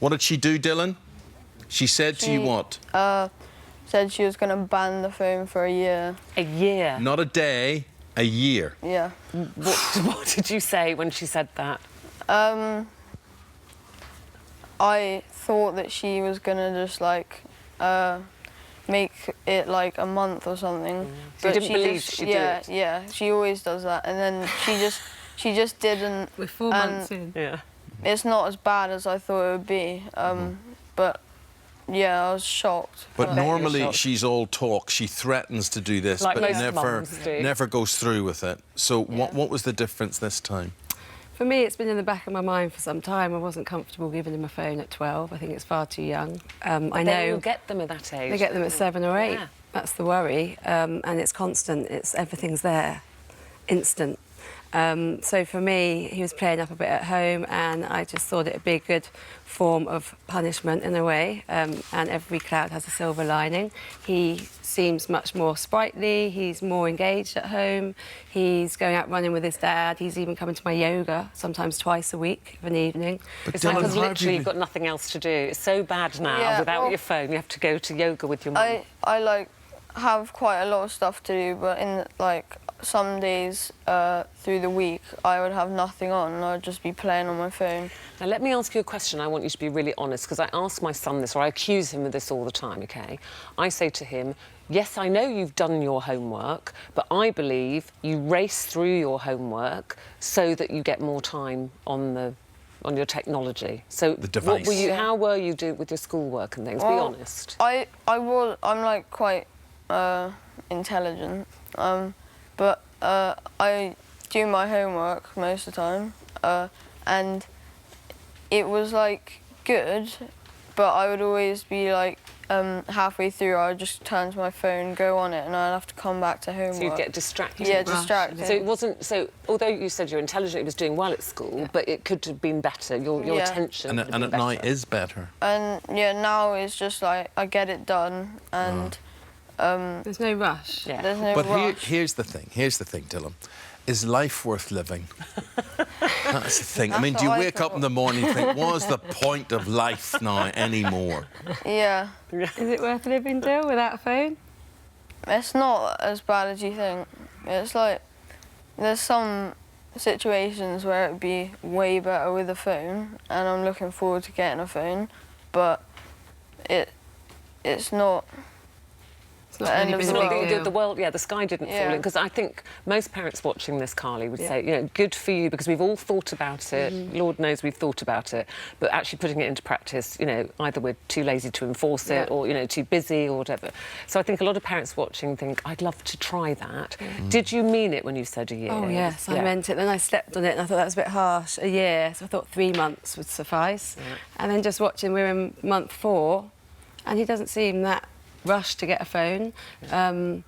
What did she do, Dylan? She said to you what? Said she was going to ban the phone for a year. A year? Not a day, a year. Yeah. What did you say when she said that? I thought that she was going to just, like, make it, like, a month or something. So you didn't believe she'd do it? Yeah, she always does that. And then she just didn't. We're 4 months in. Yeah. It's not as bad as I thought it would be. But, yeah, I was shocked. But normally she's all talk. She threatens to do this, Like but most mums do. never goes through with it. So what was the difference this time? For me, it's been in the back of my mind for some time. I wasn't comfortable giving him a phone at 12. I think it's far too young. I know you get them at that age. they get them at 7 or 8. Yeah. That's the worry. And it's constant. Everything's there, instant. So for me, he was playing up a bit at home, and I just thought it would be a good form of punishment in a way. And every cloud has a silver lining. He seems much more sprightly. He's more engaged at home. He's going out running with his dad. He's even coming to my yoga sometimes twice a week of an evening. But It's like, Dylan, because how do literally you- you've got nothing else to do. It's so bad now, Yeah, without well, your phone, you have to go to yoga with your mum. I like, have quite a lot of stuff to do, but in, like, some days through the week, I would have nothing on and I'd just be playing on my phone. Now, let me ask you a question. I want you to be really honest, because I ask my son this, or I accuse him of this all the time, OK? I say to him, yes, I know you've done your homework, but I believe you race through your homework so that you get more time on your technology. So The device. how were you with your schoolwork and things? Be Well, honest. I'm, like, quite intelligent, but I do my homework most of the time, and it was, like, good, but I would always be, like, halfway through, I would just turn to my phone, go on it, and I'd have to come back to homework. So you'd get distracted. Yeah, distracted. So it wasn't... So, although you said you're intelligent, it was doing well at school, but it could have been better. Your Yeah. attention And could have at been night better. is better. And, yeah, now it's just, like, I get it done, and There's no rush. Yeah. there's no But rush. here's the thing, Dylan. Is life worth living? That's the thing. I mean, do you what I wake up in the morning and think, what's the point of life now anymore? Yeah. Is it worth living, Dill, without a phone? It's not as bad as you think. It's like, there's some situations where it'd be way better with a phone, and I'm looking forward to getting a phone, but it's not. It's not The end really of been the a world. big deal. The world, yeah, the sky didn't fall Yeah. in. Because I think most parents watching this, Carly, would say, you know, good for you, because we've all thought about it. Lord knows we've thought about it. But actually putting it into practice, you know, either we're too lazy to enforce it or, you know, too busy or whatever. So I think a lot of parents watching think, I'd love to try that. Did you mean it when you said a year? Oh, yes, I Yeah. meant it. Then I stepped on it and I thought that was a bit harsh, a year. So I thought 3 months would suffice. Yeah. And then just watching, we're in month 4, and he doesn't seem that rushed to get a phone. And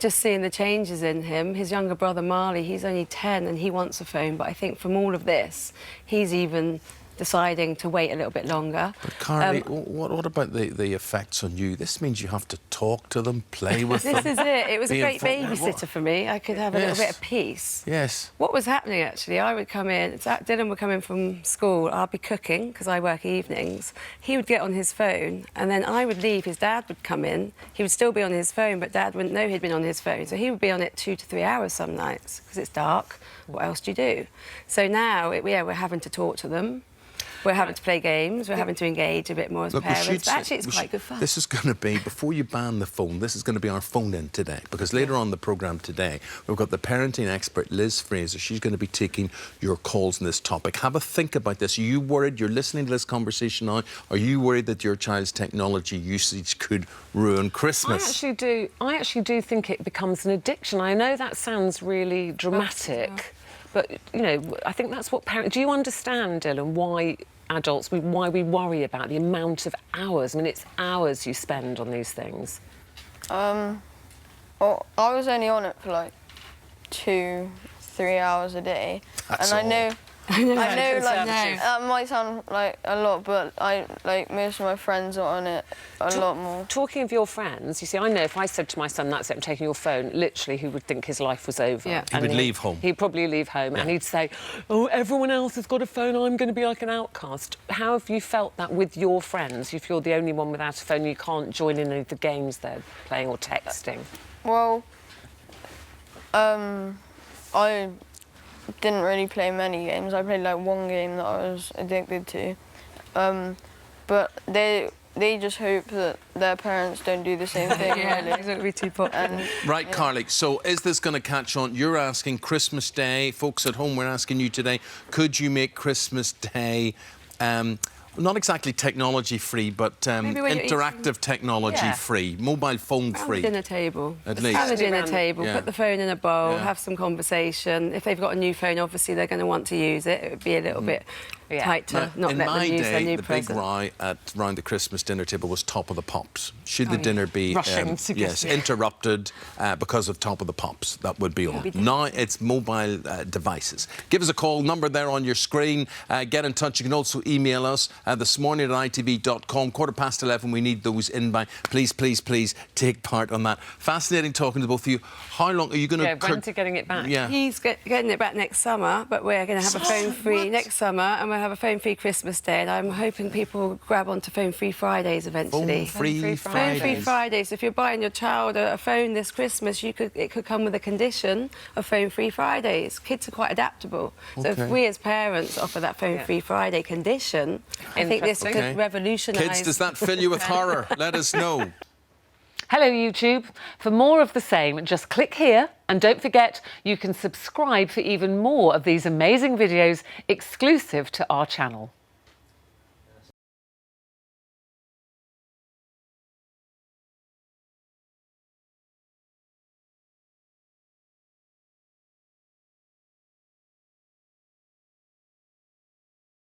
just seeing the changes in him. His younger brother, Marley, he's only 10 and he wants a phone. But I think from all of this, he's even deciding to wait a little bit longer. But Carly, what about the effects on you? This means you have to talk to them, play with them. This is it. It was a Be great informed. babysitter for me. I could have a little bit of peace. Yes. What was happening, actually, I would come in, Dylan would come in from school, I'd be cooking, because I work evenings. He would get on his phone, and then I would leave, his dad would come in, he would still be on his phone, but Dad wouldn't know he'd been on his phone, so he would be on it 2 to 3 hours some nights, because it's dark. What else do you do? So now, we're having to talk to them. We're having to play games, we're having to engage a bit more as Look, parents. But actually, it's quite good fun. This is going to be, before you ban the phone, this is going to be our phone-in today, because later on in the programme today, we've got the parenting expert, Liz Fraser. She's going to be taking your calls on this topic. Have a think about this. Are you worried, you're listening to this conversation now, are you worried that your child's technology usage could ruin Christmas? I actually do think it becomes an addiction. I know that sounds really dramatic, but, you know, I think that's what parents... Do you understand, Dylan, why adults, why we worry about the amount of hours? I mean, it's hours you spend on these things. Well, I was only on it for, like, 2-3 hours a day. That's and I know I know, conservative. that might sound like a lot, but most of my friends are on it a lot more. Talking of your friends, you see, I know if I said to my son, that's it, I'm taking your phone, literally, he would think his life was over. Yeah. He would leave home. He'd probably leave home, Yeah. and he'd say, oh, everyone else has got a phone, I'm going to be like an outcast. How have you felt that with your friends? If you're the only one without a phone, you can't join in any of the games they're playing or texting? Well, I didn't really play many games. I played like one game that I was addicted to. But they just hope that their parents don't do the same thing. Yeah, really. it's going to be too popular. Right, Carly, so is this going to catch on? You're asking Christmas Day. Folks at home, we're asking you today, could you make Christmas Day... not exactly technology-free, but interactive technology-free, mobile phone-free. Dinner table. At least. Have a dinner table, Yeah. put the phone in a bowl, Yeah. have some conversation. If they've got a new phone, obviously they're going to want to use it. It would be a little bit tight to not in let my them use their day, new the present. big row around the Christmas dinner table was Top of the Pops. Should the dinner be Rushing to yes, get- interrupted because of Top of the Pops? That would be on. Now it's mobile devices. Give us a call, number there on your screen. Get in touch. You can also email us this morning at itv.com. 11:15, we need those in by. Please, please, please take part on that. Fascinating talking to both of you. How long are you going to... Yeah, when's he getting it back? Yeah. He's getting it back next summer, but we're going to have a phone-free next summer, and we'll have a phone-free Christmas Day, and I'm hoping people will grab onto phone-free Fridays eventually. Phone-free Fridays. Phone-free Fridays. If you're buying your child a phone this Christmas, it could come with a condition of phone-free Fridays. Kids are quite adaptable. So if we as parents offer that phone-free Friday condition, I think this could Okay. revolutionise... Kids, does that fill you with horror? Let us know. Hello, YouTube. For more of the same, just click here. And don't forget, you can subscribe for even more of these amazing videos exclusive to our channel.